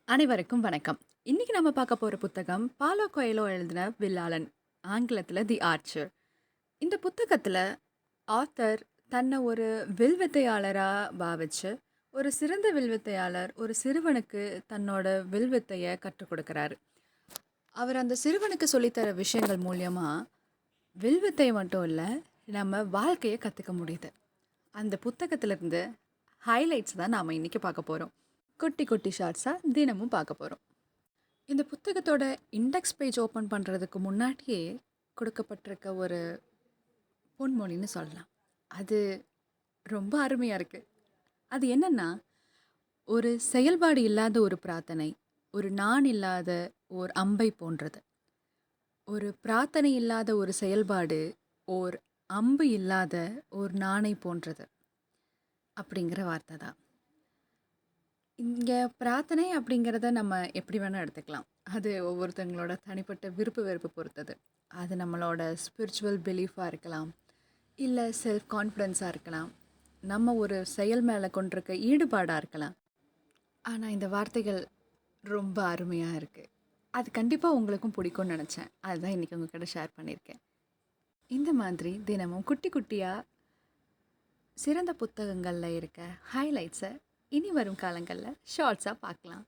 அனைவருக்கும் வணக்கம். இன்னைக்கு நம்ம பார்க்க போற புத்தகம் பாலோ கொயலோ எழுதின வில்லாளன். ஆங்கிலத்துல தி ஆர்ச்சர். இந்த புத்தகத்துல ஆத்தர் தன்னை ஒரு வில்வித்தையாளரா பாவிச்சு, ஒரு சிறந்த வில்வித்தையாளர் ஒரு சிறுவனுக்கு தன்னோட வில்வித்தைய கற்றுக் கொடுக்கிறாரு. அவர் அந்த சிறுவனுக்கு சொல்லித்தர விஷயங்கள் மூலியமா வில்வித்தை மட்டும் இல்ல, நம்ம வாழ்க்கைய கத்துக்க முடியுது. அந்த புத்தகத்திலிருந்து ஹைலைட்ஸ் தான் நாம இன்னைக்கு பார்க்க போறோம். குட்டி குட்டி ஷார்ட்ஸா தினமும் பார்க்க போறோம். இந்த புத்தகத்தோட இண்டெக்ஸ் பேஜ் ஓப்பன் பண்ணுறதுக்கு முன்னாடியே கொடுக்கப்பட்டிருக்க ஒரு பொன்மொழின்னு சொல்லலாம். அது ரொம்ப அருமையாக இருக்குது. அது என்னன்னா, ஒரு செயல்பாடு இல்லாத ஒரு பிரார்த்தனை, ஒரு நான் இல்லாத ஓர் அம்பை போன்றது. ஒரு பிரார்த்தனை இல்லாத ஒரு செயல்பாடு, ஓர் அம்பு இல்லாத ஒரு நாணை போன்றது. அப்படிங்கிற வார்த்தை தான். இங்கே பிரார்த்தனை அப்படிங்கிறத நம்ம எப்படி வேணால் எடுத்துக்கலாம். அது ஒவ்வொருத்தங்களோட தனிப்பட்ட விருப்பு வெறுப்பு பொறுத்தது. அது நம்மளோட ஸ்பிரிச்சுவல் பிலீஃபாக இருக்கலாம், இல்லை செல்ஃப் கான்ஃபிடென்ஸாக இருக்கலாம், நம்ம ஒரு செயல் மேலே கொண்டிருக்க ஈடுபாடாக இருக்கலாம். ஆனால் இந்த வார்த்தைகள் ரொம்ப அருமையாக இருக்குது. அது கண்டிப்பாக உங்களுக்கும் பிடிக்கும்னு நினச்சேன். அதுதான் இன்றைக்கி உங்ககிட்ட ஷேர் பண்ணியிருக்கேன். இந்த மாதிரி தினமும் குட்டி குட்டியாக சிறந்த புத்தகங்களில் இருக்க ஹைலைட்ஸை இனி வரும் காலங்களில் ஷார்ட்ஸாக பார்க்கலாம்.